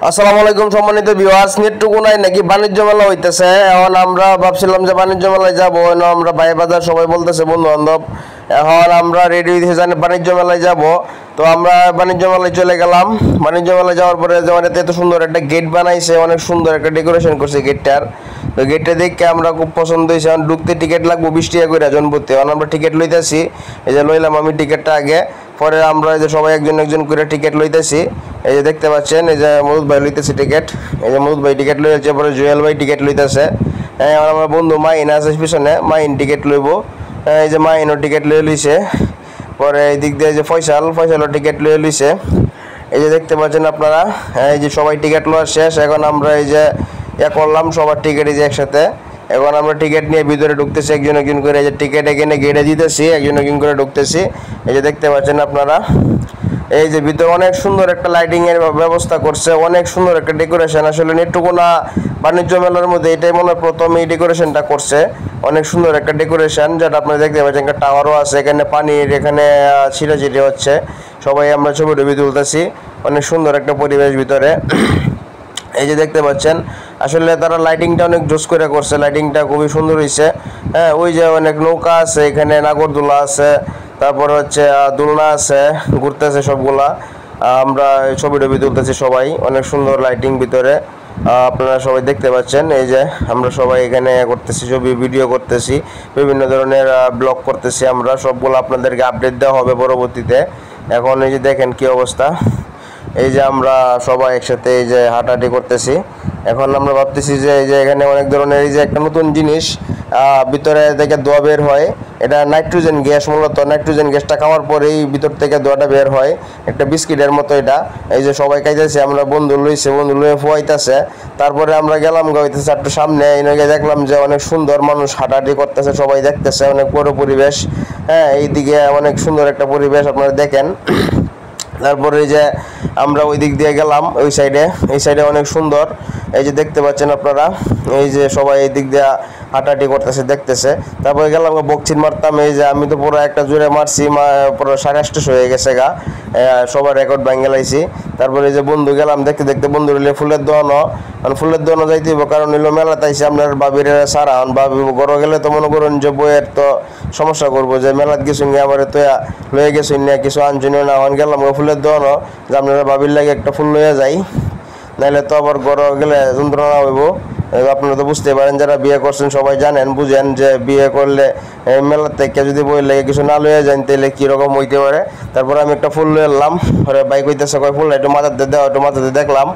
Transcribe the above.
আসসালামু আলাইকুম সম্মানিত ভিউয়ার্স, নেটটুকুনাই নাকি বাণিজ্য মেলা হইতেছে। এখন আমরা ভাবছিলাম যে বাণিজ্য মেলায় যাবো, আমরা ভাই বাজার সবাই বলতেছে বন্ধু বান্ধব। এখন আমরা রেডি হইতেছি জানি বাণিজ্য মেলায় যাব। তো আমরা বাণিজ্য মেলায় চলে গেলাম। বাণিজ্য মেলায় যাওয়ার পরে যেমন এত সুন্দর একটা গেট বানাইছে, অনেক সুন্দর একটা ডেকোরেশন করছে গেটটার। তো গেটটা দেখে আমরা খুব পছন্দ হয়েছে। এখন ঢুকতে টিকিট লাগবো 20 টাকা করে জনপ্রতি। এখন আমরা টিকিট লইতেছি, এই যে লইলাম আমি টিকিটটা আগে, পরে আমরা এই যে সবাই একজন একজন করে টিকিট লইতেছি। এই যে দেখতে পাচ্ছেন, এই যে মরুদ ভাই লইতেছে টিকিট, এই যে মরুদ ভাই টিকিট লইতেছে, পরে জুয়েল ভাই টিকিট লইতেছে। হ্যাঁ, আমার বন্ধু মাইন আছে পিছনে, মাইন টিকিট লইব। এই যে মাইনও টিকিট লইয়ে লইছে। পরে এই দিক দিয়ে যে ফয়সালও টিকিট লইয়ে লইছে। এই যে দেখতে পাচ্ছেন আপনারা, এই যে সবাই টিকিট লওয়া শেষ। এখন আমরা এই যে করলাম সবার টিকিট এই যে একসাথে। এখন আমরা টিকিট নিয়ে ভিতরে ঢুকতেছি একজন একজন করে। এই যে টিকিট এখানে গেটে দিতেছি, একজন একজন করে ঢুকতেছি। এই যে দেখতে পাচ্ছেন আপনারা, এই যে ভিতরে অনেক সুন্দর একটা লাইটিং এর ব্যবস্থা করছে, অনেক সুন্দর একটা ডেকোরেশন। আসলে নেট্রকোনা বাণিজ্য মেলার মধ্যে এটাই মনে হয় প্রথম এই ডেকোরেশনটা করছে। অনেক সুন্দর একটা ডেকোরেশন, যেটা আপনারা দেখতে পাচ্ছেন। একটা টাওয়ারও আছে এখানে, পানির এখানে ছিটাছিটি হচ্ছে। সবাই আমরা ছবি টবি তুলতেছি, অনেক সুন্দর একটা পরিবেশ ভিতরে। এই যে দেখতে পাচ্ছেন, আসলে তারা লাইটিংটা অনেক জোস করে করছে, লাইটিংটা খুবই সুন্দর হয়েছে। হ্যাঁ, ওই যে অনেক নৌকা আছে এখানে, নাগরদোলা আছে, তারপর হচ্ছে দোলনা আছে, ঘুরতেছে সবগুলা। আমরা ছবি টবি তুলতেছি সবাই, অনেক সুন্দর লাইটিং ভিতরে। আপনারা সবাই দেখতে পাচ্ছেন, এই যে আমরা সবাই এখানে করতেছি, ছবি ভিডিও করতেছি, বিভিন্ন ধরনের ব্লগ করতেছি। আমরা সবগুলো আপনাদেরকে আপডেট দেওয়া হবে পরবর্তীতে। এখন এই যে দেখেন কি অবস্থা, এই যে আমরা সবাই একসাথে এই যে হাঁটাহাঁটি করতেছি। এখন আমরা ভাবতেছি যে এই যে এখানে অনেক ধরনের এই যে একটা নতুন জিনিস ভিতরে থেকে ধোঁয়া বের হয়, এটা নাইট্রোজেন গ্যাস। মূলত নাইট্রোজেন গ্যাসটা খাওয়ার পরেই ভিতর থেকে ধোঁয়াটা বের হয়, একটা বিস্কিটের মতো এটা। এই যে সবাই খাইতেছে, আমরা বন্ধু লুয়ে ফুয়াইতেছে। তারপরে আমরা গেলাম গাইতেছে একটু সামনে, এনাকে দেখলাম যে অনেক সুন্দর মানুষ হাঁটাহাঁটি করতেছে, সবাই দেখতেছে, অনেক বড় পরিবেশ। হ্যাঁ, এইদিকে অনেক সুন্দর একটা পরিবেশ আপনারা দেখেন। তারপরে এই যে আমরা ওই দিক দিয়ে গেলাম, ওই সাইডে, এই সাইডে অনেক সুন্দর। এই যে দেখতে পাচ্ছেন আপনারা, এই যে সবাই এই দিক দিয়ে হাঁটাহাঁটি করতেছে, দেখতেছে। তারপরে গেলাম বকচিন মারতাম, এই যে আমি তো পুরো একটা জোরে মারছি, পুরো 8:30 হয়ে গেছে গা, সবার রেকর্ড ভাঙে লাইছি। তারপরে এই যে বন্ধু গেলাম দেখতে দেখতে, বন্ধু হইলে ফুলের দোকানও যাইতে হইব, কারণ হইলো মেলা তাইছে আপনার বাবির সারা। বাবি ঘরে গেলে তো মনে করুন যে বইয়ের তো সমস্যা করবো, যে মেলাত গেছুন আমার তো লয়ে গেছুন না, কিছু আনছুন না। এখন গেলাম ফুলের দোকানও, যে আপনারা বাবির লাগে একটা ফুল লইয়া যাই, নাইলে তো আবার ঘরে গেলে যন্ত্রণা হইব। আপনারা তো বুঝতে পারেন, যারা বিয়ে করছেন সবাই জানেন, বুঝেন যে বিয়ে করলে মেলার থেকে যদি বই লাগে কিছু না লইয়া যান তাহলে কীরকম হইতে পারে। তারপরে আমি একটা ফুল লয়ে এলাম, বাইক হইতেছে কয় ফুল একটু মাথাতে দেওয়া, একটু মাথাতে দেখলাম।